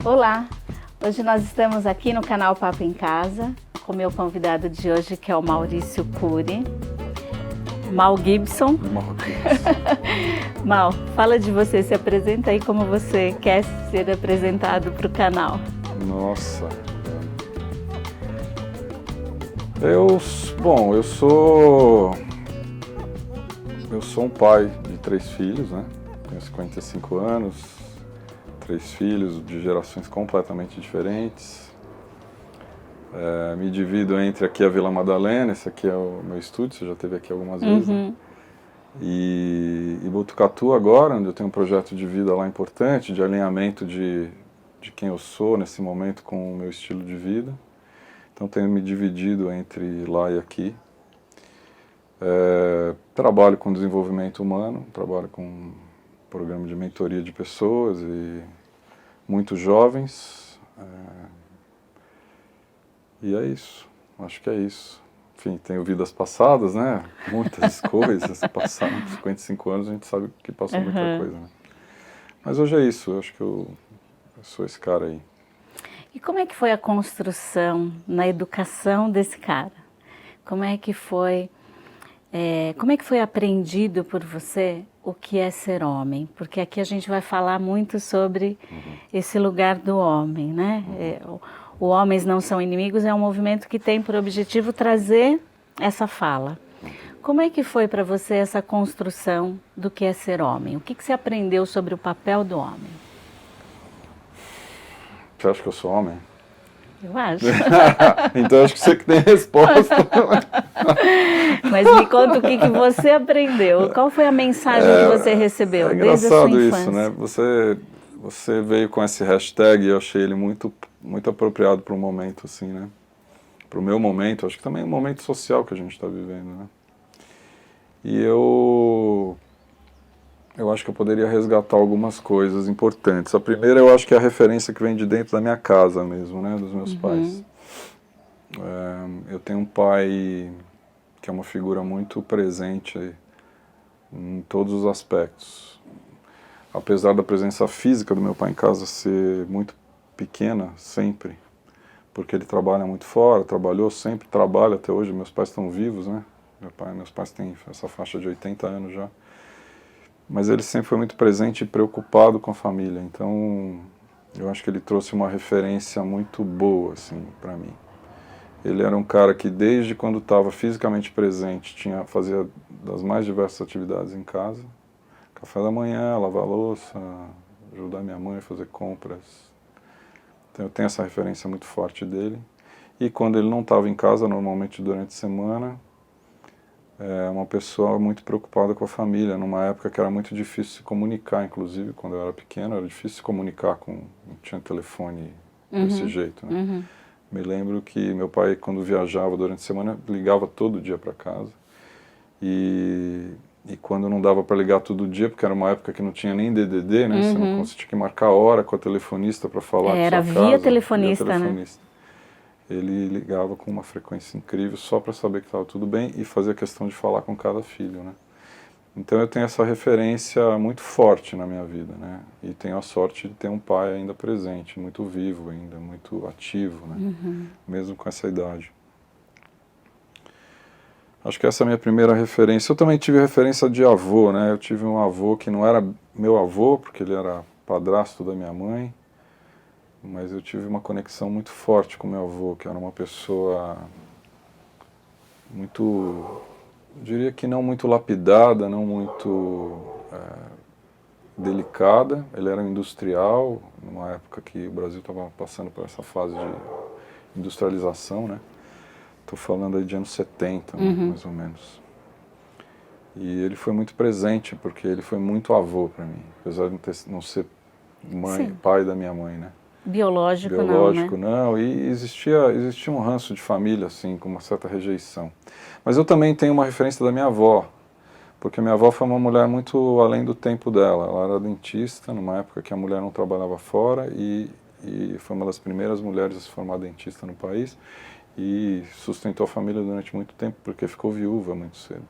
Olá, hoje nós estamos aqui no canal Papo em Casa com o meu convidado de hoje, que é o Maurício Cury. Mal Gibson. Mal, fala de você, se apresenta aí como você quer ser apresentado para o canal. Nossa. Eu sou um pai de 3 filhos, né? Tenho 55 anos, 3 filhos de gerações completamente diferentes. Me divido entre aqui a Vila Madalena, esse aqui é o meu estúdio, você já esteve aqui algumas vezes, né? E Botucatu agora, onde eu tenho um projeto de vida lá importante, de alinhamento de quem eu sou nesse momento com o meu estilo de vida. Então tenho me dividido entre lá e aqui. Trabalho com desenvolvimento humano, trabalho com um programa de mentoria de pessoas e muitos jovens. E é isso, acho que é isso. Enfim, tenho vidas passadas, né? Muitas coisas passaram. 55 anos a gente sabe que passou muita coisa, né? Mas hoje é isso, eu acho que eu sou esse cara aí. E como é que foi a construção na educação desse cara? Como é que foi aprendido por você o que é ser homem? Porque aqui a gente vai falar muito sobre esse lugar do homem, né? O Homens Não São Inimigos é um movimento que tem por objetivo trazer essa fala. Como é que foi para você essa construção do que é ser homem? O que você aprendeu sobre o papel do homem? Você acha que eu sou homem? Eu acho. Então acho que você que tem resposta. Mas me conta o que você aprendeu. Qual foi a mensagem que você recebeu desde a sua infância? É engraçado isso, né? Você veio com esse hashtag e eu achei ele muito apropriado para o momento, assim, né? Para o meu momento, acho que também é um momento social que a gente está vivendo, né? E eu acho que eu poderia resgatar algumas coisas importantes. A primeira, eu acho que é a referência que vem de dentro da minha casa mesmo, né? Dos meus pais. Eu tenho um pai que é uma figura muito presente em todos os aspectos. Apesar da presença física do meu pai em casa ser muito pequena, sempre, porque ele trabalha muito fora, trabalhou sempre, trabalha até hoje, meus pais estão vivos, né? Meus pais têm essa faixa de 80 anos já. Mas ele sempre foi muito presente e preocupado com a família, então eu acho que ele trouxe uma referência muito boa, assim, para mim. Ele era um cara que desde quando estava fisicamente presente fazia das mais diversas atividades em casa. Café da manhã, lavar louça, ajudar minha mãe a fazer compras. Então eu tenho essa referência muito forte dele. E quando ele não estava em casa, normalmente durante a semana, uma pessoa muito preocupada com a família, numa época que era muito difícil se comunicar, inclusive, quando eu era pequeno, era difícil se comunicar não tinha telefone desse jeito, né? Me lembro que meu pai, quando viajava durante a semana, ligava todo dia para casa. E quando não dava para ligar todo dia, porque era uma época que não tinha nem DDD, né? Você tinha que marcar hora com a telefonista para falar com era sua casa. via telefonista, né? Ele ligava com uma frequência incrível só para saber que estava tudo bem e fazia questão de falar com cada filho, né? Então eu tenho essa referência muito forte na minha vida, né? E tenho a sorte de ter um pai ainda presente, muito vivo ainda, muito ativo, né? Mesmo com essa idade. Acho que essa é a minha primeira referência. Eu também tive referência de avô, né? Eu tive um avô que não era meu avô, porque ele era padrasto da minha mãe, mas eu tive uma conexão muito forte com meu avô, que era uma pessoa muito, diria que não muito lapidada, não muito delicada. Ele era industrial, numa época que o Brasil estava passando por essa fase de industrialização, né? Estou falando aí de anos 70, mais ou menos. E ele foi muito presente, porque ele foi muito avô para mim, apesar de não ser pai da minha mãe, né? Biológico não. E existia um ranço de família, assim, com uma certa rejeição. Mas eu também tenho uma referência da minha avó, porque minha avó foi uma mulher muito além do tempo dela. Ela era dentista, numa época que a mulher não trabalhava fora, e foi uma das primeiras mulheres a se formar dentista no país, e sustentou a família durante muito tempo, porque ficou viúva muito cedo.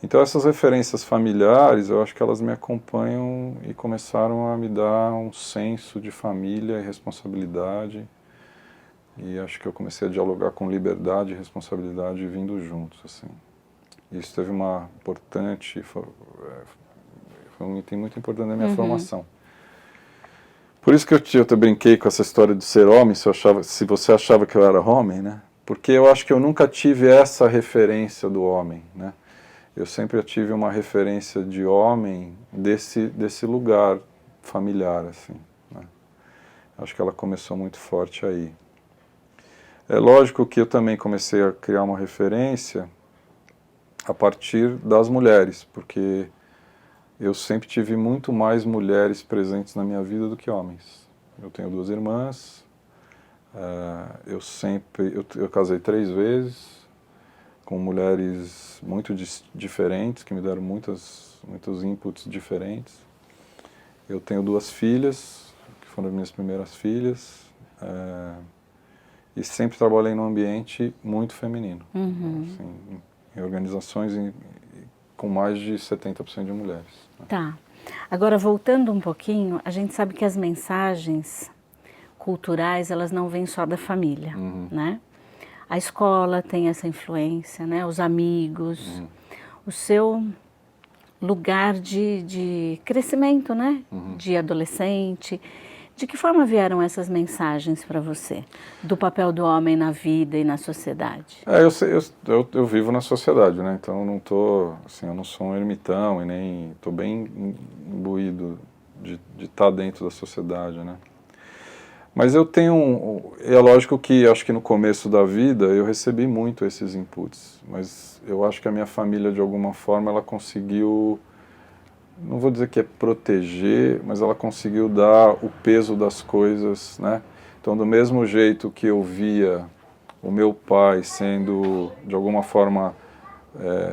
Então essas referências familiares, eu acho que elas me acompanham e começaram a me dar um senso de família e responsabilidade. E acho que eu comecei a dialogar com liberdade e responsabilidade vindo juntos, assim. Isso teve uma importante, foi um item muito importante na minha formação. Por isso que eu brinquei com essa história de ser homem, se você achava que eu era homem, né? Porque eu acho que eu nunca tive essa referência do homem, né? Eu sempre tive uma referência de homem desse lugar familiar, assim, né? Acho que ela começou muito forte aí. É lógico que eu também comecei a criar uma referência a partir das mulheres, porque eu sempre tive muito mais mulheres presentes na minha vida do que homens. Eu tenho 2 irmãs, eu casei 3 vezes, com mulheres muito diferentes, que me deram muitos inputs diferentes. Eu tenho 2 filhas, que foram as minhas primeiras filhas, e sempre trabalhei num ambiente muito feminino, assim, em organizações com mais de 70% de mulheres. Tá. Agora, voltando um pouquinho, a gente sabe que as mensagens culturais, elas não vêm só da família, né? A escola tem essa influência, né? Os amigos, o seu lugar de crescimento, né? De adolescente. De que forma vieram essas mensagens para você? Do papel do homem na vida e na sociedade? Eu vivo na sociedade, né? Então eu não tô, assim, eu não sou um ermitão e nem estou bem imbuído de estar dentro da sociedade, né? Mas eu tenho, é lógico que acho que no começo da vida eu recebi muito esses inputs, mas eu acho que a minha família de alguma forma ela conseguiu, não vou dizer que é proteger, mas ela conseguiu dar o peso das coisas, né? Então do mesmo jeito que eu via o meu pai sendo de alguma forma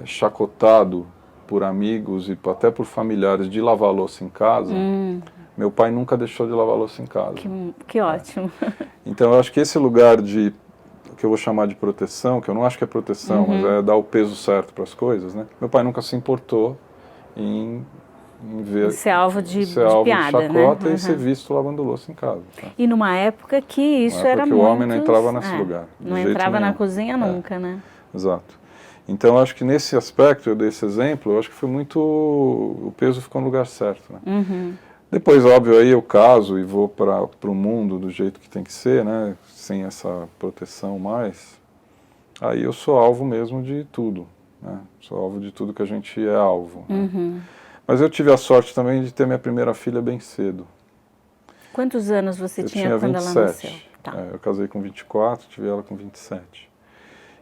chacotado por amigos e até por familiares de lavar louça em casa, meu pai nunca deixou de lavar louça em casa. Que ótimo. Então eu acho que esse lugar de, que eu vou chamar de proteção, que eu não acho que é proteção, mas é dar o peso certo para as coisas, né? Meu pai nunca se importou em ver ser alvo de piada, de chacota, né? e ser visto lavando louça em casa. Tá? E numa época que isso era muito... o homem não entrava nesse lugar. Não entrava na cozinha nunca, né? Exato. Então eu acho que nesse aspecto, eu dei esse exemplo, eu acho que foi muito... o peso ficou no lugar certo, né? Depois, óbvio, aí eu caso e vou para o mundo do jeito que tem que ser, né? Sem essa proteção mais. Aí eu sou alvo mesmo de tudo, né? Sou alvo de tudo que a gente é alvo. Né? Mas eu tive a sorte também de ter minha primeira filha bem cedo. Quantos anos você tinha quando 27. ela nasceu? Tá. Eu casei com 24, tive ela com 27.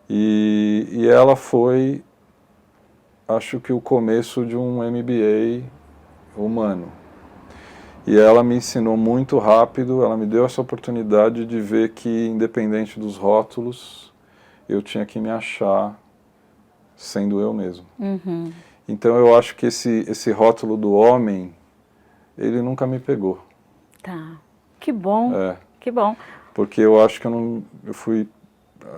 E ela foi, acho que o começo de um MBA humano. E ela me ensinou muito rápido, ela me deu essa oportunidade de ver que, independente dos rótulos, eu tinha que me achar sendo eu mesmo. Então eu acho que esse rótulo do homem, ele nunca me pegou. Tá. Que bom, que bom. Porque eu acho que eu fui,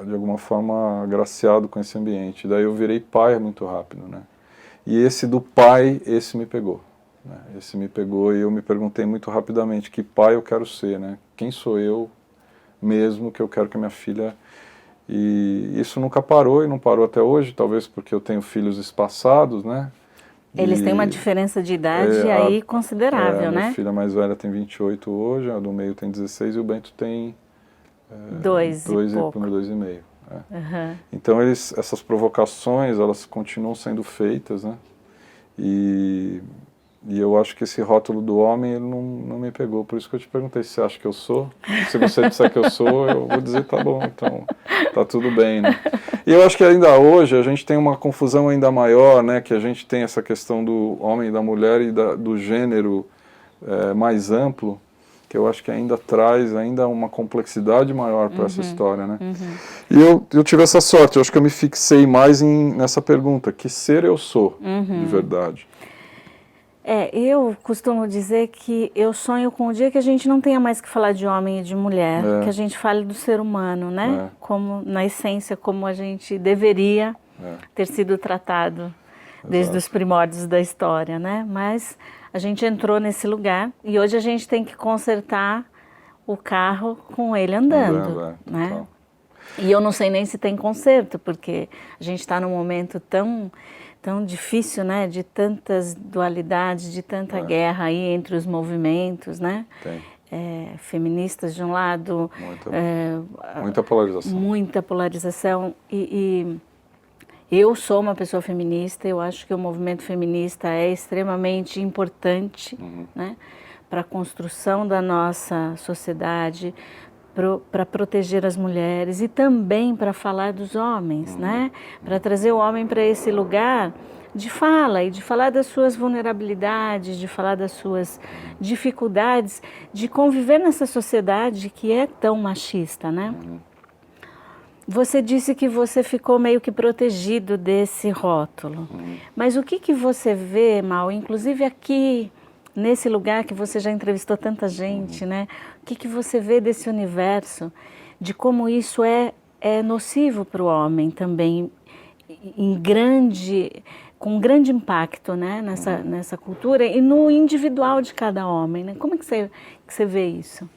de alguma forma, agraciado com esse ambiente. Daí eu virei pai muito rápido, né? E esse do pai, esse me pegou. Né? Esse me pegou e eu me perguntei muito rapidamente que pai eu quero ser, né? Quem sou eu mesmo que eu quero que a minha filha... E isso nunca parou e não parou até hoje, talvez porque eu tenho filhos espaçados, né? Eles têm uma diferença de idade aí considerável, né? Minha filha mais velha tem 28 hoje, a do meio tem 16 e o Bento tem 2,5. Então essas provocações, elas continuam sendo feitas, né? E eu acho que esse rótulo do homem, ele não me pegou. Por isso que eu te perguntei se você acha que eu sou. Se você disser que eu sou, eu vou dizer tá bom, então tá tudo bem, né? E eu acho que ainda hoje a gente tem uma confusão ainda maior, né? Que a gente tem essa questão do homem e da mulher e do gênero mais amplo, que eu acho que ainda traz uma complexidade maior para essa história, né? E eu tive essa sorte, eu acho que eu me fixei mais nessa pergunta, que ser eu sou, de verdade. Eu costumo dizer que eu sonho com o dia que a gente não tenha mais que falar de homem e de mulher, que a gente fale do ser humano, né? Como, na essência, como a gente deveria ter sido tratado desde os primórdios da história, né? Mas a gente entrou nesse lugar e hoje a gente tem que consertar o carro com ele andando, né? Total. E eu não sei nem se tem conserto, porque a gente está num momento tão difícil, né? De tantas dualidades, de tanta guerra aí entre os movimentos, né? Tem. Feministas de um lado... Muita polarização. Muita polarização e eu sou uma pessoa feminista, eu acho que o movimento feminista é extremamente importante, né, para a construção da nossa sociedade, para proteger as mulheres e também para falar dos homens, né, para trazer o homem para esse lugar de fala e de falar das suas vulnerabilidades, de falar das suas dificuldades, de conviver nessa sociedade que é tão machista, né? Você disse que você ficou meio que protegido desse rótulo. Mas o que você vê, Mal, inclusive aqui, nesse lugar que você já entrevistou tanta gente, né? O que você vê desse universo, de como isso é nocivo para o homem também, com grande impacto, né? Nessa cultura e no individual de cada homem, né? Como é que você vê isso?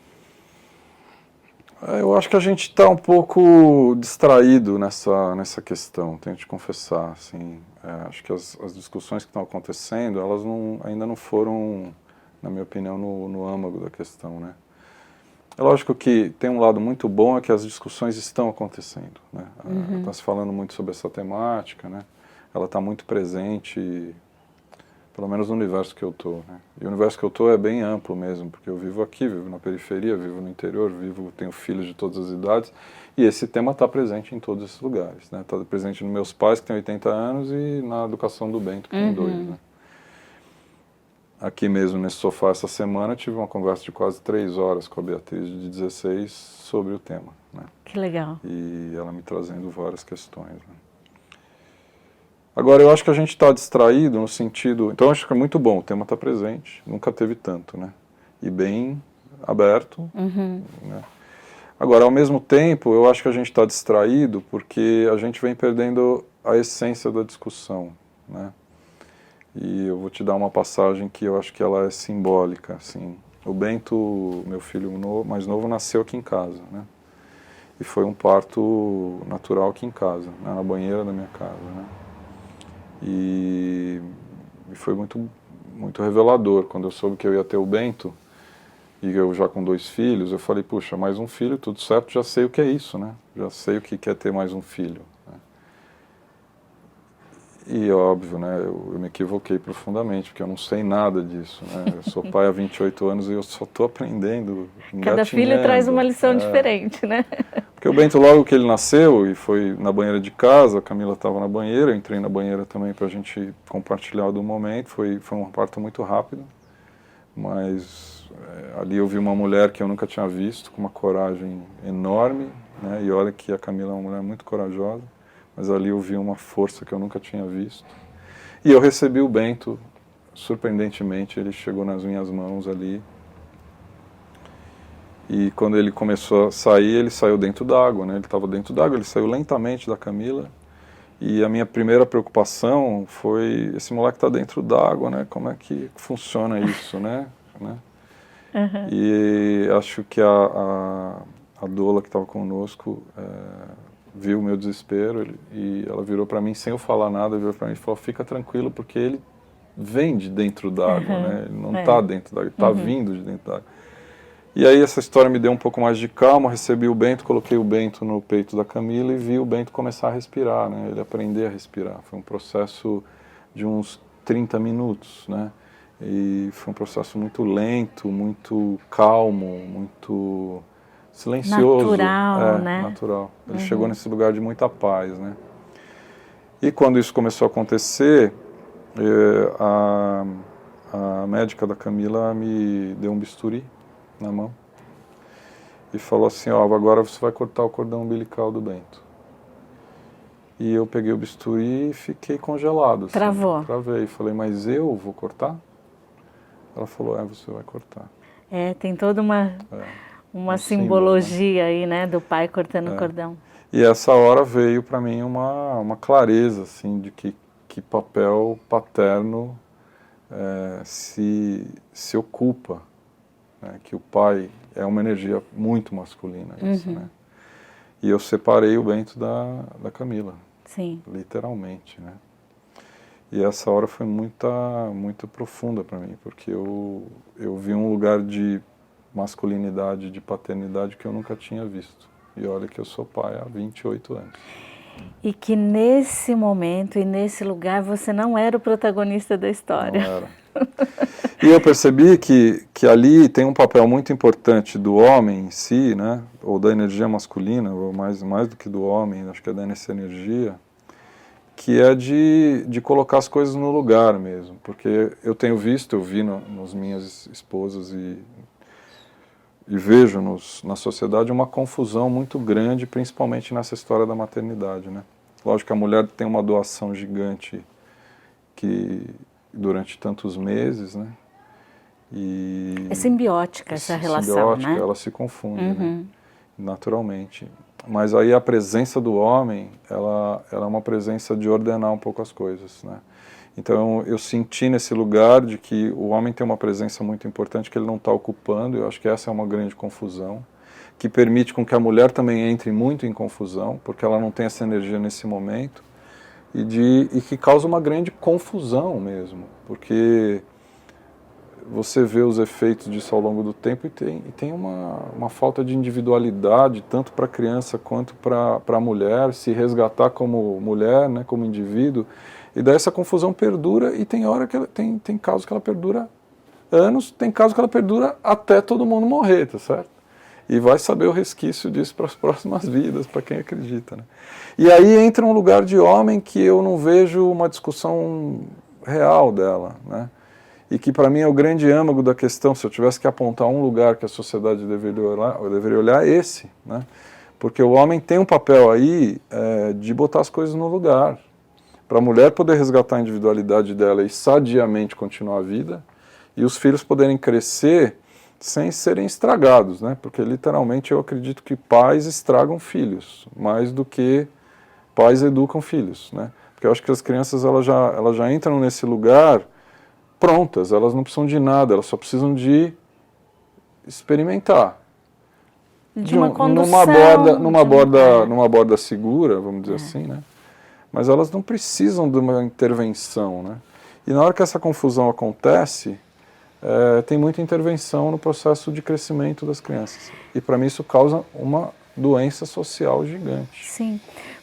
Eu acho que a gente está um pouco distraído nessa questão, tenho que te confessar. Assim, acho que as discussões que estão acontecendo, elas ainda não foram, na minha opinião, no âmago da questão, né? É lógico que tem um lado muito bom, é que as discussões estão acontecendo, né? Está se falando muito sobre essa temática, né? Ela está muito presente, pelo menos no universo que eu estou, né? E o universo que eu estou é bem amplo mesmo, porque eu vivo aqui, vivo na periferia, vivo no interior, tenho filhos de todas as idades, e esse tema está presente em todos esses lugares, né? Está presente nos meus pais, que têm 80 anos, e na educação do Bento, que tem 2, né? Aqui mesmo, nesse sofá, essa semana, tive uma conversa de quase 3 horas com a Beatriz, de 16, sobre o tema, né? Que legal. E ela me trazendo várias questões, né? Agora, eu acho que a gente está distraído no sentido... Então, eu acho que é muito bom, o tema está presente, nunca teve tanto, né? E bem aberto, né? Agora, ao mesmo tempo, eu acho que a gente está distraído porque a gente vem perdendo a essência da discussão, né? E eu vou te dar uma passagem que eu acho que ela é simbólica, assim. O Bento, meu filho mais novo, nasceu aqui em casa, né? E foi um parto natural aqui em casa, né? Na banheira da minha casa, né? E foi muito, muito revelador. Quando eu soube que eu ia ter o Bento, e eu já com 2 filhos, eu falei, puxa, mais um filho, tudo certo, já sei o que é isso, né? Já sei o que é ter mais um filho, né? E óbvio, né, eu me equivoquei profundamente, porque eu não sei nada disso, né? Eu sou pai há 28 anos e eu só estou aprendendo. Cada filho traz uma lição diferente, né? Porque o Bento, logo que ele nasceu, e foi na banheira de casa, a Camila estava na banheira, eu entrei na banheira também para a gente compartilhar do momento, foi um parto muito rápido, mas ali eu vi uma mulher que eu nunca tinha visto, com uma coragem enorme, né? E olha que a Camila é uma mulher muito corajosa, mas ali eu vi uma força que eu nunca tinha visto. E eu recebi o Bento, surpreendentemente, ele chegou nas minhas mãos ali. E quando ele começou a sair, ele saiu dentro d'água, né? Ele estava dentro d'água, ele saiu lentamente da Camila. E a minha primeira preocupação foi, esse moleque está dentro d'água, né? Como é que funciona isso, né? E acho que a doula que estava conosco viu o meu desespero e ela virou para mim, sem eu falar nada, virou para mim e falou, fica tranquilo, porque ele vem de dentro d'água, né? Ele não está dentro d'água, ele está vindo de dentro d'água. E aí essa história me deu um pouco mais de calma, recebi o Bento, coloquei o Bento no peito da Camila e vi o Bento começar a respirar, né? Ele aprender a respirar. Foi um processo de uns 30 minutos, né? E foi um processo muito lento, muito calmo, muito silencioso. Natural, né? Natural. Ele chegou nesse lugar de muita paz, né? E quando isso começou a acontecer, a médica da Camila me deu um bisturi na mão e falou assim, ó, agora você vai cortar o cordão umbilical do Bento. E eu peguei o bisturi e fiquei congelado. Assim, Travou. Travei. Falei, mas eu vou cortar? Ela falou, você vai cortar. Tem toda uma simbologia, símbolo, né? Aí, né, do pai cortando o cordão. E essa hora veio para mim uma clareza, assim, de que que papel paterno se ocupa, né? Que o pai é uma energia muito masculina, isso, né? E eu separei o Bento da Camila, Sim. literalmente, né? E essa hora foi muito profunda para mim, porque eu vi um lugar de masculinidade, de paternidade que eu nunca tinha visto. E olha que eu sou pai há 28 anos. E que nesse momento e nesse lugar você não era o protagonista da história. Não era. E eu percebi que ali tem um papel muito importante do homem em si, né? Ou da energia masculina, ou mais do que do homem, acho que é dessa energia, que é de colocar as coisas no lugar mesmo. Porque eu vi nas minhas esposas e vejo na sociedade uma confusão muito grande, principalmente nessa história da maternidade, né? Lógico que a mulher tem uma doação gigante durante tantos meses, né? E é simbiótica essa relação, simbiótica, né? Ela se confunde, né? Naturalmente. Mas aí a presença do homem, ela é uma presença de ordenar um pouco as coisas, né? Então eu senti nesse lugar de que o homem tem uma presença muito importante que ele não está ocupando. Eu acho que essa é uma grande confusão, que permite com que a mulher também entre muito em confusão, porque ela não tem essa energia nesse momento, e que causa uma grande confusão mesmo, porque você vê os efeitos disso ao longo do tempo e tem uma falta de individualidade, tanto para a criança quanto para a mulher, se resgatar como mulher, né, como indivíduo, e daí essa confusão perdura, e tem hora que tem casos que ela perdura anos, tem casos que ela perdura até todo mundo morrer, tá certo? E vai saber o resquício disso para as próximas vidas, para quem acredita, né? E aí entra um lugar de homem que eu não vejo uma discussão real dela, né? E que para mim é o grande âmago da questão. Se eu tivesse que apontar um lugar que a sociedade deveria olhar, é esse, né? Porque o homem tem um papel aí de botar as coisas no lugar, para a mulher poder resgatar a individualidade dela e sadiamente continuar a vida, e os filhos poderem crescer sem serem estragados, né? Porque literalmente eu acredito que pais estragam filhos, mais do que pais educam filhos, né? Porque eu acho que as crianças elas já entram nesse lugar prontas, elas não precisam de nada, elas só precisam de experimentar. De uma condução. Numa borda segura, vamos dizer assim, né? Mas elas não precisam de uma intervenção, né? E na hora que essa confusão acontece, tem muita intervenção no processo de crescimento das crianças. E para mim isso causa uma doença social gigante. Sim,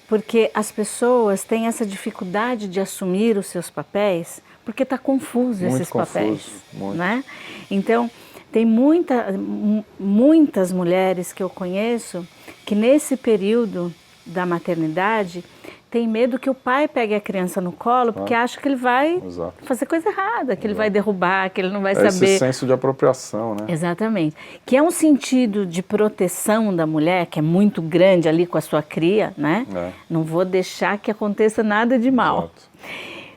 porque as pessoas têm essa dificuldade de assumir os seus papéis, porque está confuso Muito esses papéis, muito. Né? Então, tem muitas mulheres que eu conheço que nesse período da maternidade tem medo que o pai pegue a criança no colo, porque acha que ele vai fazer coisa errada, que ele vai derrubar, que ele não vai saber. Esse senso de apropriação, né? Exatamente. Que é um sentido de proteção da mulher, que é muito grande ali com a sua cria, né? Não vou deixar que aconteça nada de mal. Exato.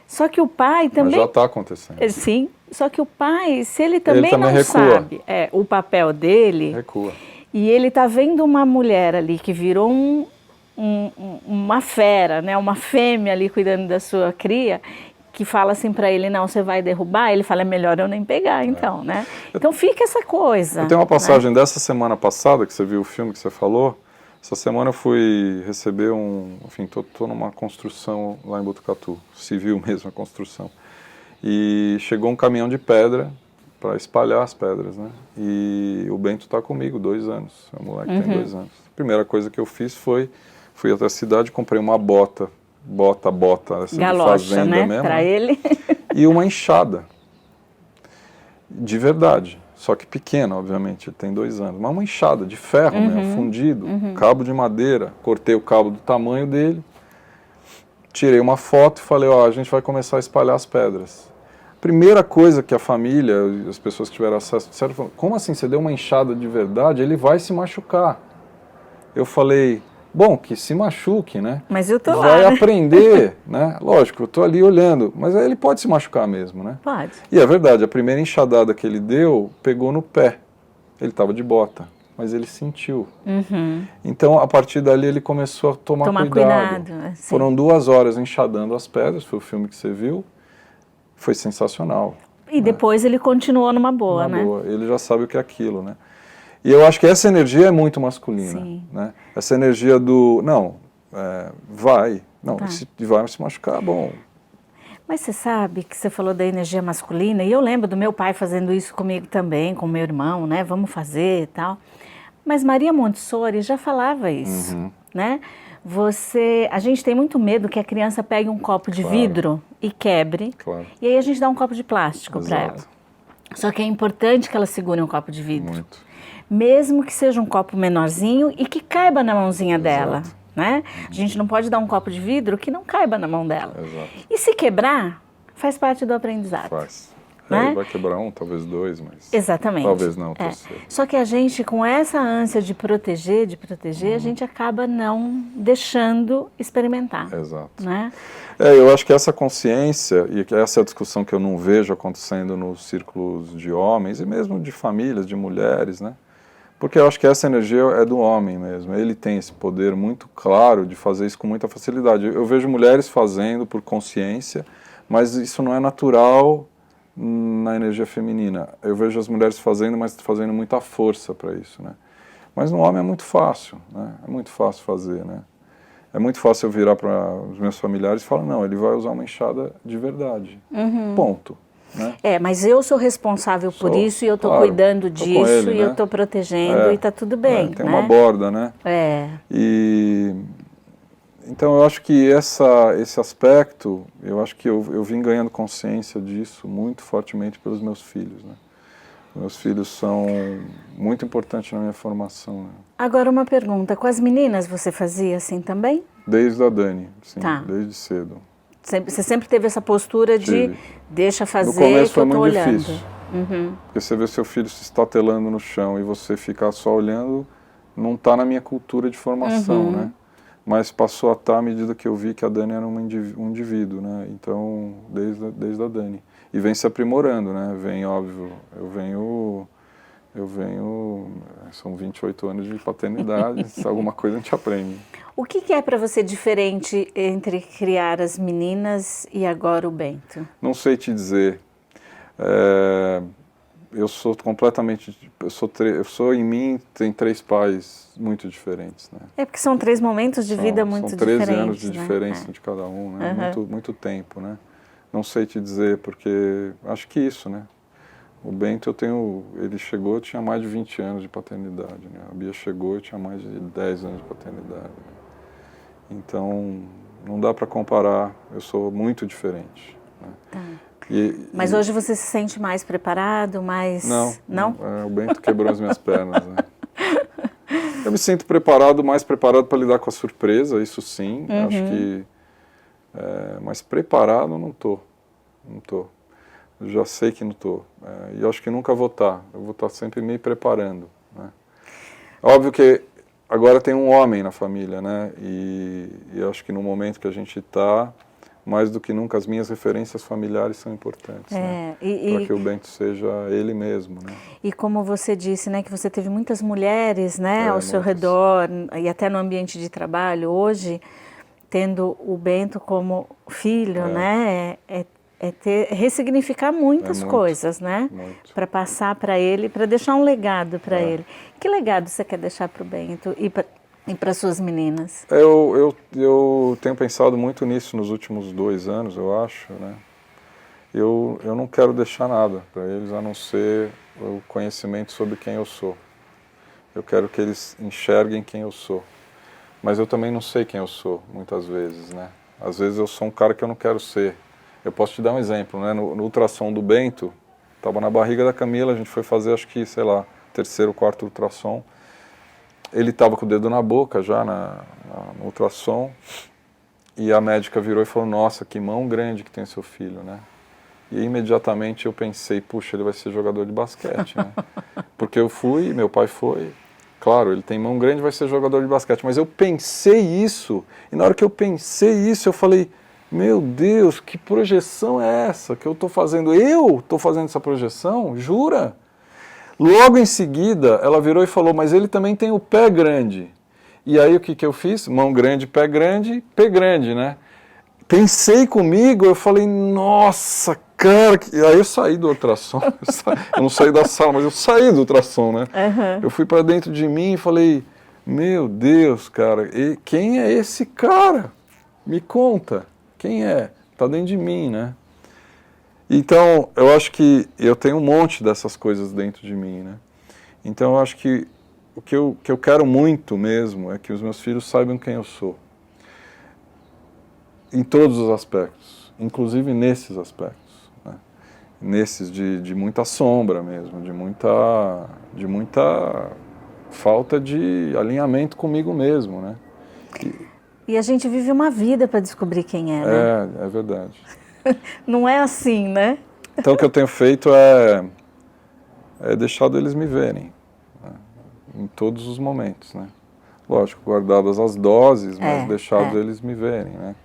Só que o pai também... Mas já está acontecendo. Sim, só que o pai, se ele também não recua. sabe o papel dele... Recua. E ele está vendo uma mulher ali que virou uma fera, né? Uma fêmea ali cuidando da sua cria, que fala assim para ele, não, você vai derrubar? Ele fala, é melhor eu nem pegar, então, né? Então fica essa coisa. Eu tenho uma passagem dessa semana passada, que você viu o filme que você falou. Essa semana eu fui receber enfim, tô numa construção lá em Botucatu, civil mesmo a construção. E chegou um caminhão de pedra para espalhar as pedras, né? E o Bento está comigo, 2 anos, é um moleque que tem 2 anos. A primeira coisa que eu fiz fui até a cidade, comprei uma bota, essa galocha, de fazenda, né? mesmo. Para ele. E uma enxada, de verdade, só que pequena, obviamente, ele tem 2 anos, mas uma enxada de ferro mesmo, fundido, cabo de madeira, cortei o cabo do tamanho dele, tirei uma foto e falei, a gente vai começar a espalhar as pedras. Primeira coisa que a família, as pessoas que tiveram acesso, disseram, como assim, você deu uma enxada de verdade? Ele vai se machucar. Eu falei, bom, que se machuque, né? Mas eu tô vai lá, né? aprender, né? Lógico, eu tô ali olhando, mas aí ele pode se machucar mesmo, né? Pode. E é verdade, a primeira enxadada que ele deu, pegou no pé. Ele estava de bota. mas ele sentiu. Então, a partir dali, ele começou a tomar cuidado. Assim. Foram 2 horas enxadando as pedras, foi o filme que você viu, foi sensacional. E depois ele continuou numa boa, né? Boa. Ele já sabe o que é aquilo, né? E eu acho que essa energia é muito masculina, né? Essa energia do, não, vai, se vai se machucar, bom. Mas você sabe que você falou da energia masculina, e eu lembro do meu pai fazendo isso comigo também, com meu irmão, né? Vamos fazer e tal. Mas Maria Montessori já falava isso, né? A gente tem muito medo que a criança pegue um copo de vidro e quebre, e aí a gente dá um copo de plástico para ela. Só que é importante que ela segure um copo de vidro. Muito. Mesmo que seja um copo menorzinho e que caiba na mãozinha dela. Né? A gente não pode dar um copo de vidro que não caiba na mão dela. E se quebrar, faz parte do aprendizado. Faz. Né? Vai quebrar um, talvez 2, mas... Exatamente. Talvez não, terceiro. Só que a gente, com essa ânsia de proteger, a gente acaba não deixando experimentar. Exato. Né? Eu acho que essa consciência, e essa é a discussão que eu não vejo acontecendo nos círculos de homens, e mesmo de famílias, de mulheres, né? Porque eu acho que essa energia é do homem mesmo. Ele tem esse poder muito claro de fazer isso com muita facilidade. Eu vejo mulheres fazendo por consciência, mas isso não é natural na energia feminina. Eu vejo as mulheres fazendo, mas fazendo muita força para isso, né? Mas no homem é muito fácil, né? É muito fácil fazer, né? É muito fácil eu virar para os meus familiares e falar, não, ele vai usar uma enxada de verdade. Ponto. Né? Mas eu sou responsável por isso e eu estou cuidando disso ele, e eu estou protegendo e está tudo bem. Tem uma borda, né? Então eu acho que esse aspecto, eu acho que eu vim ganhando consciência disso muito fortemente pelos meus filhos, né? Meus filhos são muito importantes na minha formação. Né? Agora uma pergunta, com as meninas você fazia assim também? Desde a Dani, sim, desde cedo. Você sempre teve essa postura de deixa fazer, no começo que eu tô olhando. Foi muito difícil. Porque você vê seu filho se estatelando no chão e você ficar só olhando, não está na minha cultura de formação, né? Mas passou a estar à medida que eu vi que a Dani era um indivíduo, né? Então, desde a Dani. E vem se aprimorando, né? Vem, óbvio, eu venho, são 28 anos de paternidade, alguma coisa a gente aprende. O que é para você diferente entre criar as meninas e agora o Bento? Não sei te dizer. Eu sou completamente... em mim tem 3 pais muito diferentes, né? Porque são 3 momentos de vida muito diferentes. São 13 anos de diferença de cada um, né? Muito tempo, né? Não sei te dizer, porque acho que isso, né? O Bento, ele chegou, eu tinha mais de 20 anos de paternidade, né? A Bia chegou, eu tinha mais de 10 anos de paternidade. Né? Então, não dá para comparar, eu sou muito diferente. Né? Mas hoje você se sente mais preparado, mais... Não? O Bento quebrou as minhas pernas, né? Eu me sinto mais preparado para lidar com a surpresa, isso sim, acho que... mas preparado não estou. Eu já sei que não estou. E acho que nunca vou estar. Eu vou estar sempre me preparando. Né? Óbvio que agora tem um homem na família, né? E acho que no momento que a gente está, mais do que nunca, as minhas referências familiares são importantes. Né? Para que o Bento seja ele mesmo. Né? E como você disse, né, que você teve muitas mulheres, né, ao seu redor, e até no ambiente de trabalho, hoje, tendo o Bento como filho, né, ressignificar muitas coisas, né? Para passar para ele, para deixar um legado para ele. Que legado você quer deixar para o Bento e para suas meninas? Eu tenho pensado muito nisso nos últimos 2 anos, eu acho, né? Eu não quero deixar nada para eles, a não ser o conhecimento sobre quem eu sou. Eu quero que eles enxerguem quem eu sou. Mas eu também não sei quem eu sou, muitas vezes, né? Às vezes eu sou um cara que eu não quero ser. Eu posso te dar um exemplo, né? No ultrassom do Bento, estava na barriga da Camila, a gente foi fazer, acho que, sei lá, 3º, 4º ultrassom. Ele estava com o dedo na boca já no ultrassom, e a médica virou e falou, nossa, que mão grande que tem seu filho, né? E imediatamente eu pensei, puxa, ele vai ser jogador de basquete, né? Porque eu fui, meu pai foi, claro, ele tem mão grande, vai ser jogador de basquete, mas eu pensei isso, e na hora que eu pensei isso, eu falei, meu Deus, que projeção é essa que eu estou fazendo? Eu estou fazendo essa projeção? Jura? Logo em seguida, ela virou e falou, mas ele também tem o pé grande. E aí o que eu fiz? Mão grande, pé grande, né? Pensei comigo, eu falei, nossa, cara, aí eu saí do ultrassom, eu não saí da sala, mas eu saí do ultrassom, né? Uhum. Eu fui para dentro de mim e falei, meu Deus, cara, quem é esse cara? Me conta, quem é? Tá dentro de mim, né? Então, eu acho que eu tenho um monte dessas coisas dentro de mim, né? Então, eu acho que o que eu quero muito mesmo é que os meus filhos saibam quem eu sou. Em todos os aspectos, inclusive nesses aspectos, né? Nesses de muita sombra mesmo, de muita falta de alinhamento comigo mesmo, né? E a gente vive uma vida para descobrir quem é, né? É verdade. Não é assim, né? Então o que eu tenho feito é deixado eles me verem, né? Em todos os momentos, né? Lógico, guardadas as doses, mas deixado eles me verem, né?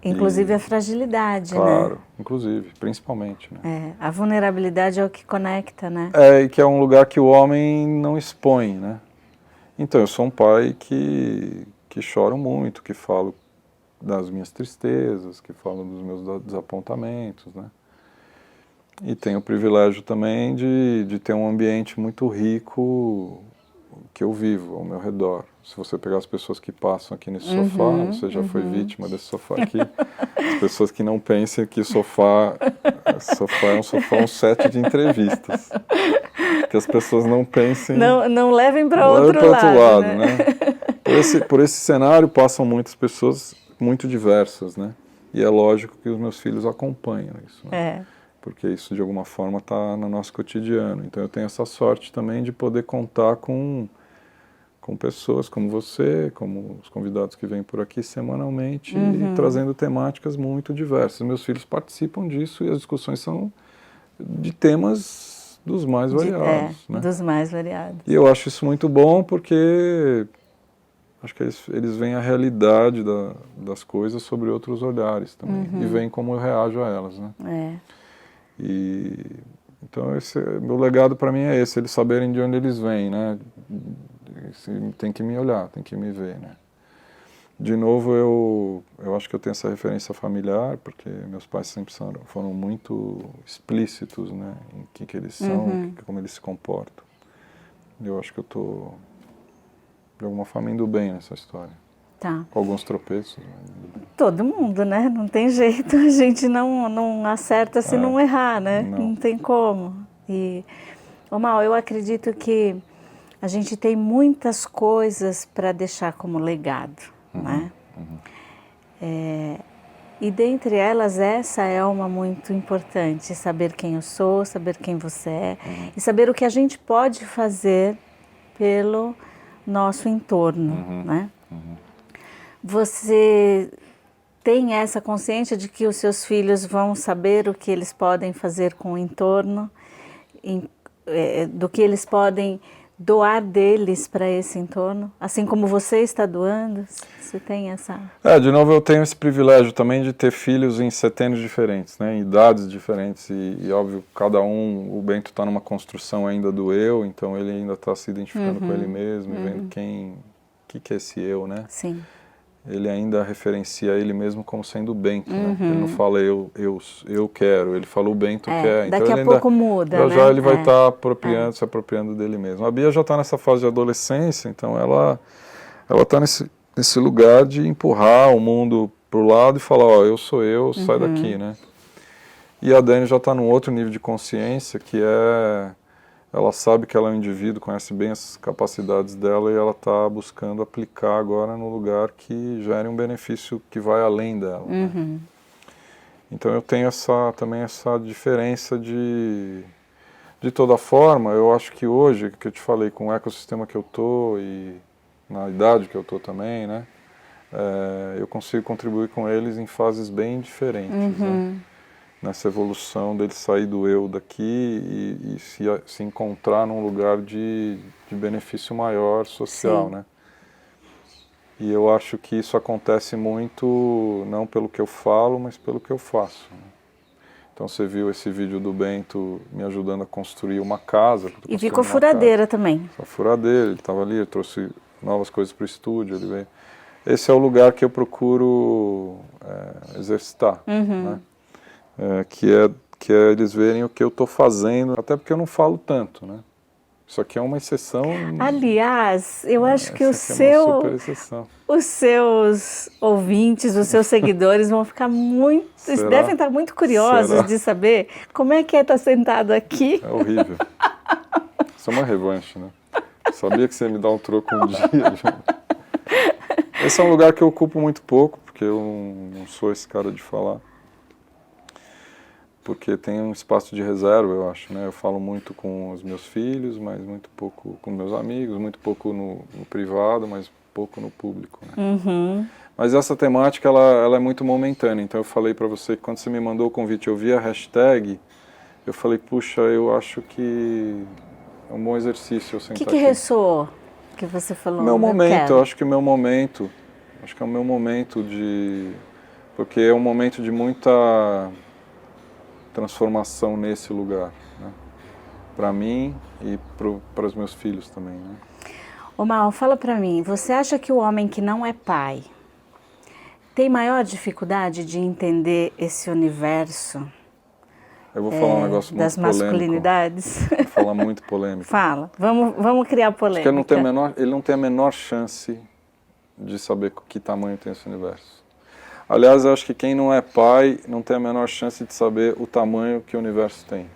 Inclusive a fragilidade, claro, né? inclusive, principalmente, né? A vulnerabilidade é o que conecta, né? E que é um lugar que o homem não expõe, né? Então, eu sou um pai que choro muito, que falo das minhas tristezas, que falo dos meus desapontamentos, né? E tenho o privilégio também de ter um ambiente muito rico que eu vivo ao meu redor. Se você pegar as pessoas que passam aqui nesse sofá, você já foi vítima desse sofá aqui. As pessoas que não pensem que sofá é um sofá, um set de entrevistas. Que as pessoas não pensem... Não levem para outro lado, né? Por esse cenário passam muitas pessoas muito diversas, né? E é lógico que os meus filhos acompanham isso, né? Porque isso de alguma forma está no nosso cotidiano. Então eu tenho essa sorte também de poder contar com pessoas como você, como os convidados que vêm por aqui semanalmente, e trazendo temáticas muito diversas. Meus filhos participam disso e as discussões são de temas dos mais variados, né? Dos mais variados. E eu acho isso muito bom porque acho que eles veem a realidade das coisas sobre outros olhares também, e veem como eu reajo a elas, né? Então meu legado para mim é esse, eles saberem de onde eles vêm, né? Tem que me olhar, tem que me ver, né? De novo, eu acho que eu tenho essa referência familiar, porque meus pais sempre foram muito explícitos, né? Em que eles são, como eles se comportam. Eu acho que eu estou, de alguma forma, indo bem nessa história. Tá. Com alguns tropeços. Todo mundo, né? Não tem jeito, a gente não acerta se não errar, né? Não tem como. E, Mal, eu acredito que a gente tem muitas coisas para deixar como legado, né? E dentre elas, essa é uma muito importante, saber quem eu sou, saber quem você é, e saber o que a gente pode fazer pelo nosso entorno, né? Você tem essa consciência de que os seus filhos vão saber o que eles podem fazer com o entorno, do que eles podem doar deles para esse entorno, assim como você está doando? Você tem essa... De novo, eu tenho esse privilégio também de ter filhos em setênios diferentes, né, em idades diferentes, e óbvio, cada um, o Bento está numa construção ainda do eu, então ele ainda está se identificando com ele mesmo, e vendo o que é esse eu, né? Sim. Ele ainda referencia ele mesmo como sendo o Bento, né? Ele não fala eu quero, ele fala o Bento quer. Então daqui ele a pouco muda, né? Já ele vai estar se apropriando dele mesmo. A Bia já está nessa fase de adolescência, então ela está nesse lugar de empurrar o mundo pro lado e falar, ó, eu sou eu, sai daqui, né? E a Dani já está num outro nível de consciência, que ela sabe que ela é um indivíduo, conhece bem as capacidades dela, e ela está buscando aplicar agora no lugar que gere um benefício que vai além dela. Né? Então eu tenho também essa diferença de toda forma, eu acho que hoje, que eu te falei, com o ecossistema que eu tô e na idade que eu tô também, né, eu consigo contribuir com eles em fases bem diferentes, né? Nessa evolução dele sair do eu daqui e se encontrar num lugar de benefício maior social, né? E eu acho que isso acontece muito não pelo que eu falo, mas pelo que eu faço. Né? Então você viu esse vídeo do Bento me ajudando a construir uma casa. E ficou furadeira também. A furadeira, ele estava ali, ele trouxe novas coisas para o estúdio, ele veio. Esse é o lugar que eu procuro exercitar, né? Que é eles verem o que eu estou fazendo, até porque eu não falo tanto, né? Isso aqui é uma exceção. Aliás, eu acho que é uma super exceção. Os seus ouvintes, os seus seguidores vão ficar muito, devem estar muito curiosos de saber como é que é estar sentado aqui. É horrível. Isso é uma revanche, né? Eu sabia que você ia me dar um troco um dia. Esse é um lugar que eu ocupo muito pouco, porque eu não sou esse cara de falar. Porque tem um espaço de reserva, eu acho, né? Eu falo muito com os meus filhos, mas muito pouco com meus amigos, muito pouco no privado, mas pouco no público, né? Mas essa temática, ela é muito momentânea. Então eu falei para você que quando você me mandou o convite, eu vi a hashtag, eu falei, puxa, eu acho que é um bom exercício eu sentar aqui. O que ressoou que você falou? Meu momento, eu acho que é o meu momento de... Porque é um momento de muita transformação nesse lugar, né? Para mim e para os meus filhos também, né? Ô Mal, fala para mim, você acha que o homem que não é pai tem maior dificuldade de entender esse universo? Eu vou falar um negócio muito das masculinidades? Vou falar muito polêmico. Fala, vamos criar polêmica. Acho que ele não tem a menor chance de saber que tamanho tem esse universo. Aliás, eu acho que quem não é pai não tem a menor chance de saber o tamanho que o universo tem.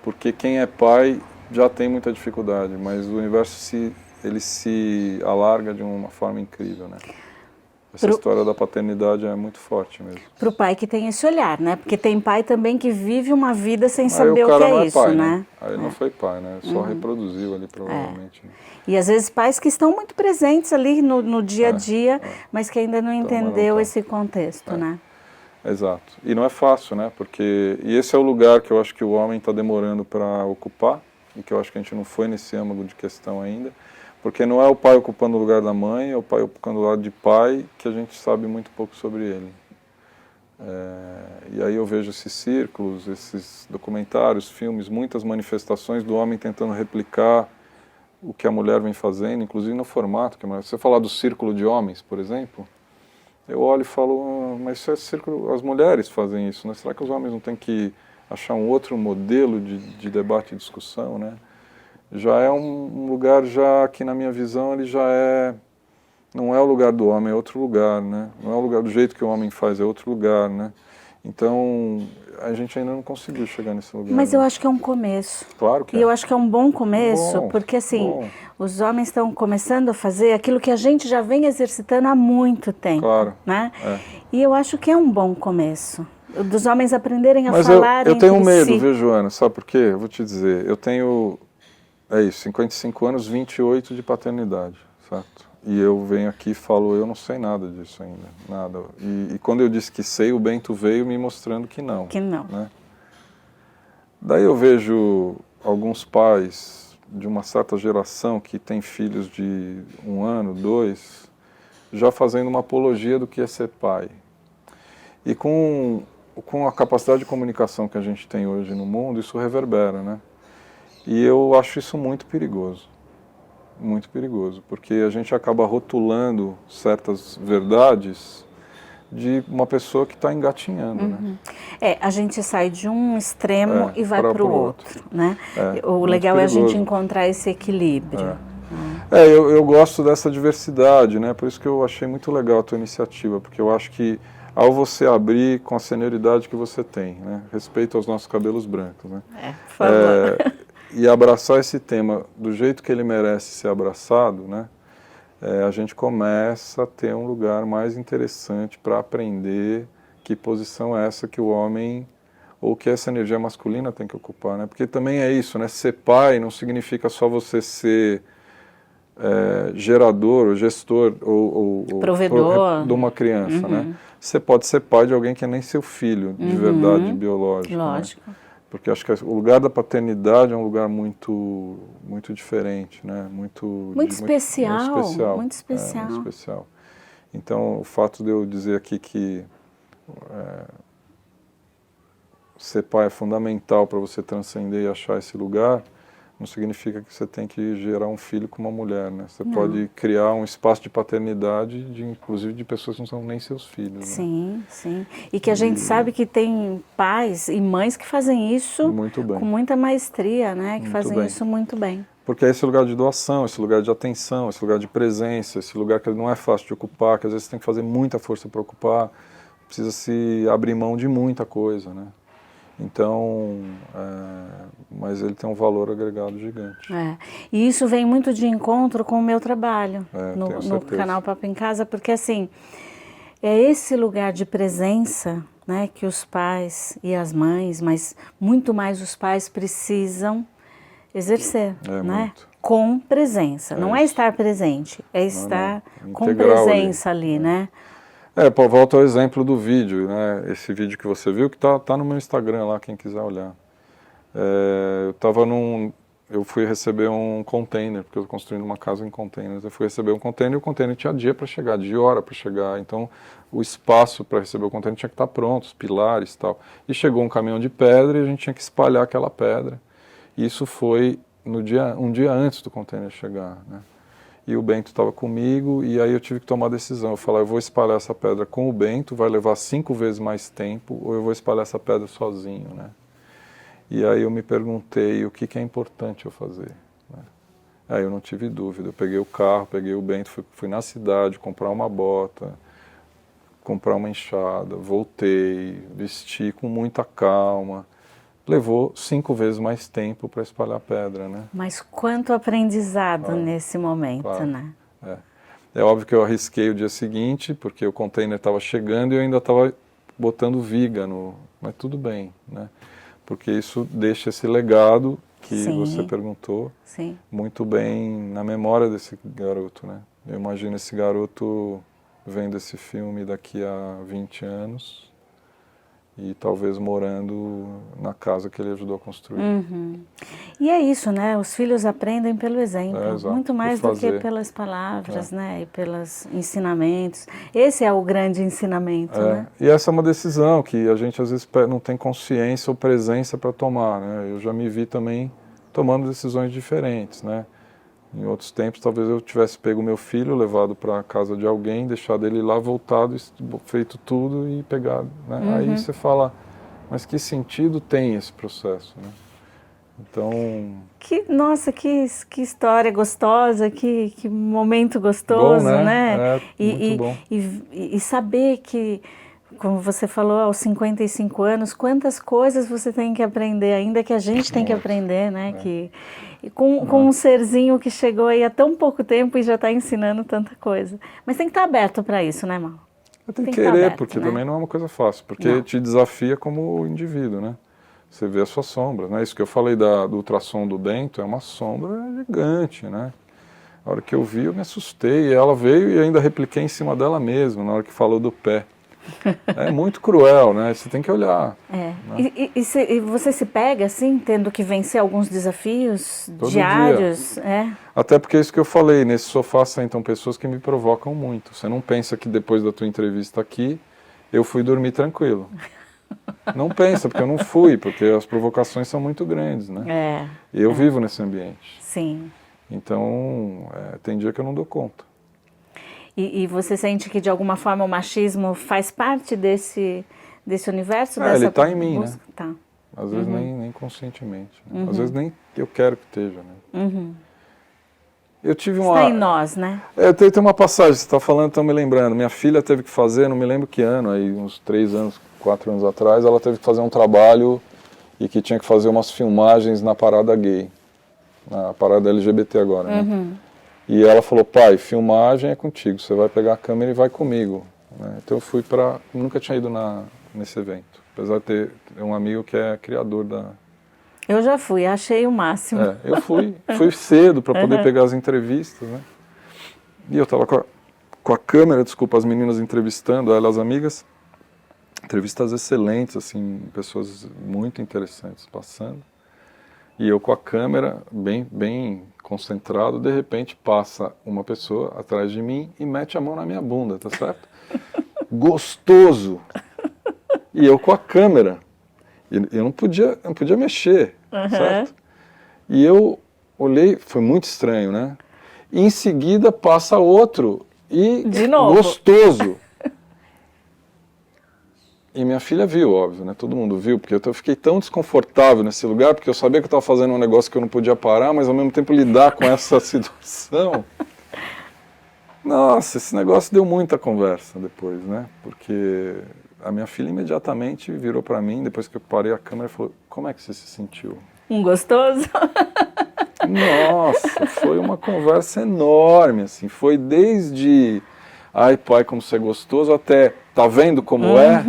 Porque quem é pai já tem muita dificuldade, mas o universo ele se alarga de uma forma incrível, né? Essa história da paternidade é muito forte mesmo. Para o pai que tem esse olhar, né? Porque tem pai também que vive uma vida sem saber o que é isso, pai, né? Aí ele não foi pai, né? Só reproduziu ali, provavelmente. Né? E às vezes pais que estão muito presentes ali no dia a dia, mas que ainda não entendeu esse contexto, né? Exato. E não é fácil, né? E esse é o lugar que eu acho que o homem está demorando para ocupar, e que eu acho que a gente não foi nesse âmago de questão ainda, porque não é o pai ocupando o lugar da mãe, é o pai ocupando o lugar de pai, que a gente sabe muito pouco sobre ele. E aí eu vejo esses círculos, esses documentários, filmes, muitas manifestações do homem tentando replicar o que a mulher vem fazendo, inclusive no formato. Se você falar do círculo de homens, por exemplo, eu olho e falo, mas isso é círculo, as mulheres fazem isso, né? Será que os homens não têm que achar um outro modelo de debate e discussão, né? Já é um lugar que na minha visão ele não é o lugar do homem, é outro lugar, né? Não é o lugar do jeito que o homem faz, é outro lugar, né? Então a gente ainda não conseguiu chegar nesse lugar. Mas eu acho que é um começo. Claro que é. E eu acho que é um bom começo, porque assim, os homens estão começando a fazer aquilo que a gente já vem exercitando há muito tempo, claro, né? E eu acho que é um bom começo. Dos homens aprenderem a falar entre si. Eu tenho medo, si. viu, Joana? Sabe por quê? Eu vou te dizer, eu tenho... 55 anos, 28 de paternidade, certo? E eu venho aqui e falo, eu não sei nada disso ainda, nada. E quando eu disse que sei, o Bento veio me mostrando que não. Que não. Né? Daí eu vejo alguns pais de uma certa geração que tem filhos de 1 ano, 2, já fazendo uma apologia do que é ser pai. E com a capacidade de comunicação que a gente tem hoje no mundo, isso reverbera, né? E eu acho isso muito perigoso, porque a gente acaba rotulando certas verdades de uma pessoa que está engatinhando, né? A gente sai de um extremo e vai para o outro, né? O legal é a gente encontrar esse equilíbrio. Eu gosto dessa diversidade, né? Por isso que eu achei muito legal a tua iniciativa, porque eu acho que ao você abrir com a senioridade que você tem, né? Respeito aos nossos cabelos brancos, né? Por favor. E abraçar esse tema do jeito que ele merece ser abraçado, né? A gente começa a ter um lugar mais interessante para aprender que posição é essa que o homem, ou que essa energia masculina tem que ocupar, né? Porque também é isso, né? Ser pai não significa só você ser gerador, ou gestor, ou provedor de uma criança, né? Você pode ser pai de alguém que é nem seu filho, de verdade, biológico. Lógico. Né? Porque acho que o lugar da paternidade é um lugar muito diferente, né? Muito especial. Muito especial. Então, o fato de eu dizer aqui que ser pai é fundamental para você transcender e achar esse lugar, não significa que você tem que gerar um filho com uma mulher, né? Você pode criar um espaço de paternidade, inclusive de pessoas que não são nem seus filhos. Sim, né? Sim. E que a gente sabe que tem pais e mães que fazem isso muito bem, com muita maestria, né? Que muito fazem bem. isso muito bem. Porque é esse lugar de doação, esse lugar de atenção, esse lugar de presença, esse lugar que não é fácil de ocupar, que às vezes você tem que fazer muita força para ocupar, precisa se abrir mão de muita coisa, né? Então, mas ele tem um valor agregado gigante. E isso vem muito de encontro com o meu trabalho no canal Papo em Casa, porque assim, é esse lugar de presença, né, que os pais e as mães, mas muito mais os pais precisam exercer, né? Muito. Com presença. Não é estar presente, é estar com integral presença ali, né? Pô, volta ao exemplo do vídeo, né? Esse vídeo que você viu, que tá no meu Instagram lá, quem quiser olhar. Eu fui receber um container, porque eu estou construindo uma casa em containers. Eu fui receber um container e o container tinha dia para chegar, de hora para chegar. Então, o espaço para receber o container tinha que estar pronto, os pilares e tal. E chegou um caminhão de pedra e a gente tinha que espalhar aquela pedra. E isso foi um dia antes do container chegar, né? E o Bento estava comigo, e aí eu tive que tomar a decisão. Eu falei, eu vou espalhar essa pedra com o Bento, vai levar 5 vezes mais tempo, ou eu vou espalhar essa pedra sozinho, né? E aí eu me perguntei o que é importante eu fazer, né? Aí eu não tive dúvida, eu peguei o carro, peguei o Bento, fui na cidade comprar uma bota, comprar uma enxada, voltei, vesti com muita calma. Levou 5 vezes mais tempo para espalhar pedra, né? Mas quanto aprendizado nesse momento, né? É óbvio que eu arrisquei o dia seguinte, porque o container estava chegando e eu ainda estava botando viga mas tudo bem, né? Porque isso deixa esse legado que você perguntou muito bem na memória desse garoto, né? Eu imagino esse garoto vendo esse filme daqui a 20 anos e talvez morando na casa que ele ajudou a construir. E é isso, né? Os filhos aprendem pelo exemplo, exato, muito mais do que pelas palavras, né? E pelos ensinamentos. Esse é o grande ensinamento, né? E essa é uma decisão que a gente às vezes não tem consciência ou presença para tomar, né? Eu já me vi também tomando decisões diferentes, né? Em outros tempos, talvez eu tivesse pego meu filho, levado para a casa de alguém, deixado ele lá, voltado, feito tudo e pegado, né? Aí você fala, mas que sentido tem esse processo, né? Então... Nossa, que história gostosa, que momento gostoso, bom, né? Muito bom. E saber que, como você falou, aos 55 anos, quantas coisas você tem que aprender ainda, que a gente tem que aprender, né? Com um serzinho que chegou aí há tão pouco tempo e já está ensinando tanta coisa. Mas tem que estar aberto para isso, né, Mal? Tem que querer, aberto, porque também não é uma coisa fácil, porque te desafia como indivíduo, né? Você vê a sua sombra, né? Isso que eu falei do ultrassom do Bento é uma sombra gigante, né? Na hora que eu vi, eu me assustei, e ela veio e ainda repliquei em cima dela mesma, na hora que falou do pé. É muito cruel, né? Você tem que olhar. Né? E você se pega, assim, tendo que vencer alguns desafios todo diários? Dia. Até porque é isso que eu falei, nesse sofá sentam pessoas que me provocam muito. Você não pensa que depois da tua entrevista aqui, eu fui dormir tranquilo. Não pensa, porque eu não fui, porque as provocações são muito grandes, né? Eu vivo nesse ambiente. Sim. Então, tem dia que eu não dou conta. E você sente que, de alguma forma, o machismo faz parte desse universo? Dessa ele está em mim, busca? né? Tá. Às vezes nem conscientemente. Né? Às vezes nem eu quero que esteja. Né? Eu tive Está em nós, né? Tem uma passagem, você está falando, estou me lembrando. Minha filha teve que fazer, não me lembro que ano, aí uns 3 anos, 4 anos atrás, ela teve que fazer um trabalho e que tinha que fazer umas filmagens na parada gay. Na parada LGBT agora, né? E ela falou, pai, filmagem é contigo, você vai pegar a câmera e vai comigo. Né? Então eu fui nunca tinha ido nesse evento, apesar de ter um amigo que é criador da... Eu já fui, achei o máximo. Eu fui cedo para poder pegar as entrevistas, né? E eu estava com a câmera, desculpa, as meninas entrevistando, elas amigas, entrevistas excelentes, assim, pessoas muito interessantes passando. E eu com a câmera bem concentrado, de repente passa uma pessoa atrás de mim e mete a mão na minha bunda, tá certo? Gostoso! E eu com a câmera. E eu não podia mexer, certo? E eu olhei, foi muito estranho, né? E em seguida passa outro e de novo. Gostoso. E minha filha viu, óbvio, né? Todo mundo viu, porque eu fiquei tão desconfortável nesse lugar, porque eu sabia que eu estava fazendo um negócio que eu não podia parar, mas ao mesmo tempo lidar com essa situação. Nossa, esse negócio deu muita conversa depois, né? Porque a minha filha imediatamente virou para mim, depois que eu parei a câmera, e falou: como é que você se sentiu? Um gostoso? Nossa, foi uma conversa enorme, assim, foi desde ai pai, como você é gostoso, até tá vendo como é?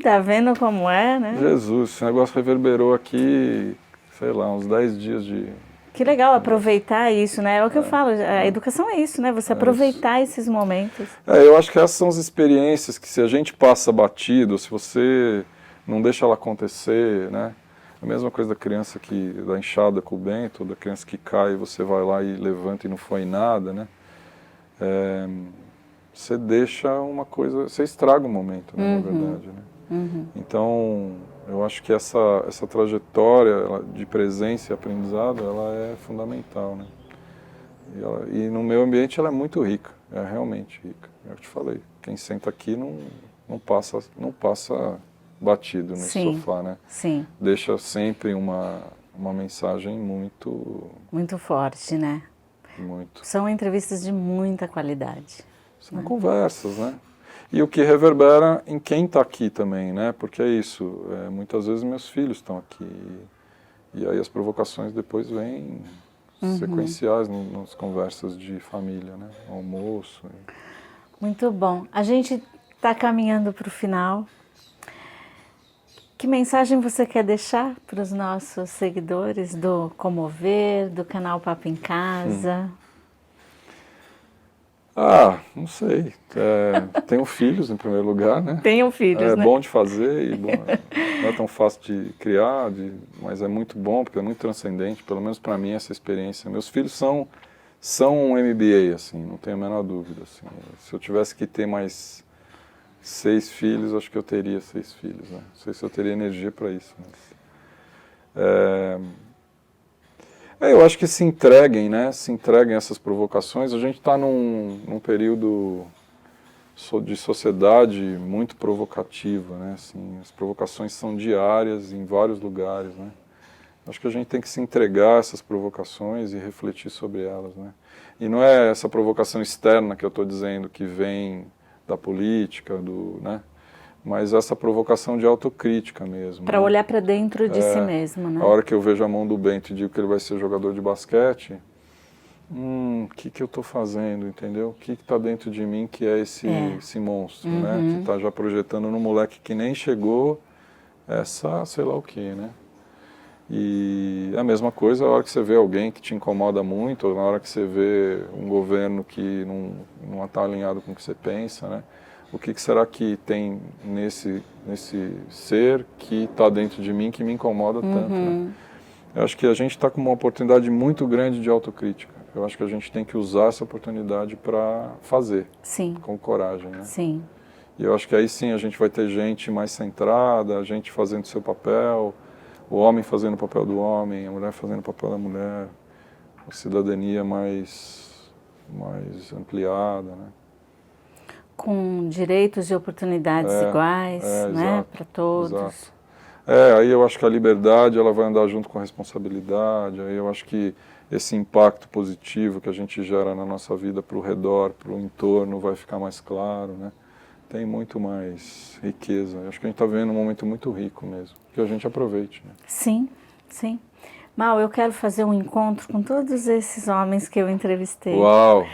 Tá vendo como é, né? Jesus, esse negócio reverberou aqui, sei lá, uns 10 dias de... Que legal aproveitar isso, né? É o que eu falo, a educação é isso, né? Você aproveitar esses momentos. Eu acho que essas são as experiências que se a gente passa batido, se você não deixa ela acontecer, né? A mesma coisa da criança da enxada com o Bento, da criança que cai e você vai lá e levanta e não foi nada, né? Você deixa uma coisa, você estraga o momento, né, na verdade, né? Então, eu acho que essa trajetória de presença e aprendizado, ela é fundamental, né? E no meu ambiente ela é muito rica, é realmente rica. Eu te falei, quem senta aqui não passa batido nesse sofá, né? Sim. Deixa sempre uma mensagem muito forte, né? Muito. São entrevistas de muita qualidade. São conversas, né? E o que reverbera em quem está aqui também, né? Porque é isso, muitas vezes meus filhos estão aqui e aí as provocações depois vêm sequenciais nas conversas de família, né? Almoço. Muito bom. A gente está caminhando para o final. Que mensagem você quer deixar para os nossos seguidores do Comover, do canal Papo em Casa? Não sei. Tenho filhos em primeiro lugar, né? Tenho filhos, né? É bom de fazer e não é tão fácil de criar, mas é muito bom porque é muito transcendente, pelo menos para mim essa experiência. Meus filhos são um MBA, assim, não tenho a menor dúvida. Assim. Se eu tivesse que ter mais 6 filhos, acho que eu teria 6 filhos, né? Não sei se eu teria energia para isso. Eu acho que se entreguem, né? Se entreguem a essas provocações. A gente está num período de sociedade muito provocativa, né? Assim, as provocações são diárias em vários lugares, né? Acho que a gente tem que se entregar a essas provocações e refletir sobre elas, né? E não é essa provocação externa que eu estou dizendo que vem da política, né? Mas essa provocação de autocrítica mesmo. Para olhar para dentro de si mesmo, né? A hora que eu vejo a mão do Bento e digo que ele vai ser jogador de basquete, que eu estou fazendo, entendeu? O que está dentro de mim que é esse monstro, né? Que está já projetando no moleque que nem chegou sei lá o que, né? E a mesma coisa a hora que você vê alguém que te incomoda muito, ou na hora que você vê um governo que não está alinhado com o que você pensa, né? O que será que tem nesse ser que está dentro de mim que me incomoda tanto, né? Eu acho que a gente está com uma oportunidade muito grande de autocrítica. Eu acho que a gente tem que usar essa oportunidade para fazer, com coragem, né? Sim. E eu acho que aí sim a gente vai ter gente mais centrada, a gente fazendo seu papel, o homem fazendo o papel do homem, a mulher fazendo o papel da mulher, a cidadania mais ampliada, né? Com direitos e oportunidades iguais, né, para todos. Exato. Aí eu acho que a liberdade ela vai andar junto com a responsabilidade, aí eu acho que esse impacto positivo que a gente gera na nossa vida para o redor, para o entorno, vai ficar mais claro, né? Tem muito mais riqueza. Eu acho que a gente está vivendo um momento muito rico mesmo, que a gente aproveite, né? Sim, sim. Mal, eu quero fazer um encontro com todos esses homens que eu entrevistei. Uau!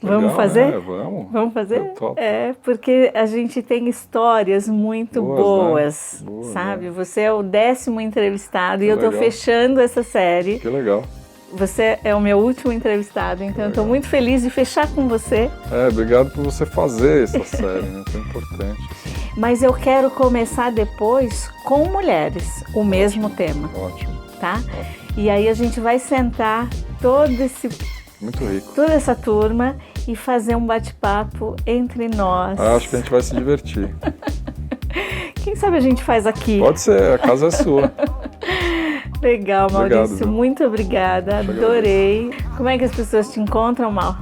Vamos Legal, fazer? né? Vamos. Vamos fazer? Eu topo. Porque a gente tem histórias muito boas, né? sabe? Né? Você é o 10º entrevistado e eu estou legal. fechando essa série. Que legal. Você é o meu último entrevistado, então eu estou muito feliz de fechar com você. Obrigado por você fazer essa série, né? Tão importante. Mas eu quero começar depois com mulheres, o mesmo tema. Ótimo. Tá? Ótimo. E aí a gente vai sentar muito rico. Toda essa turma e fazer um bate-papo entre nós. Acho que a gente vai se divertir. Quem sabe a gente faz aqui. Pode ser, a casa é sua. Legal, Maurício. Obrigado, muito obrigada. Adorei. Como é que as pessoas te encontram, Mal?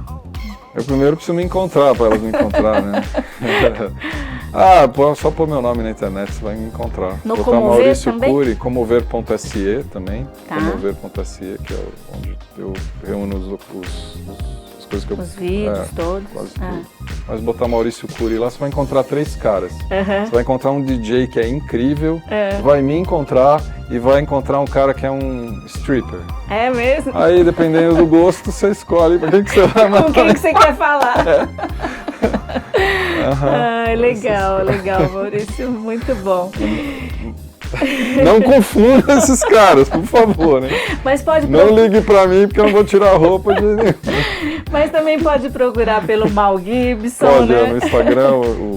Eu primeiro preciso me encontrar para elas me encontrar, né? Só pôr meu nome na internet, você vai me encontrar. No Botar Comover Maurício também? Cury, comover.se também. Tá. Comover.se, que é onde eu reúno as coisas que eu... Os vídeos todos. Quase tudo. Mas botar Maurício Cury lá, você vai encontrar 3 caras. Uhum. Você vai encontrar um DJ que é incrível, É. vai me encontrar e vai encontrar um cara que é um stripper. É mesmo? Aí, dependendo do gosto, você escolhe pra quem que você vai mandar. Com quem que você quer falar? Uhum. Legal, Maurício, muito bom. Não confunda esses caras, por favor, né? Mas pode Não ligue pra mim, porque eu não vou tirar a roupa de nenhum. Mas também pode procurar pelo Mal Gibson, Pode, né? no Instagram,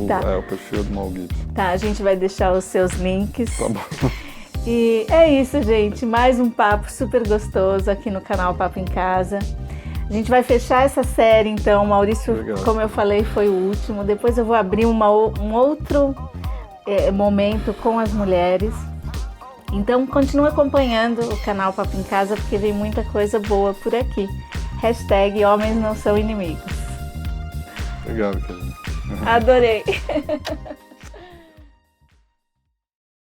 Tá. o perfil do Mal Gibson. Tá, a gente vai deixar os seus links. Tá bom. E é isso, gente. Mais um papo super gostoso aqui no canal Papo em Casa. A gente vai fechar essa série, então. Maurício, Obrigado. como eu falei, foi o último. Depois eu vou abrir um outro momento com as mulheres. Então, continue acompanhando o canal Papo em Casa, porque vem muita coisa boa por aqui. # Homens Não São Inimigos. Obrigado, querido. Adorei!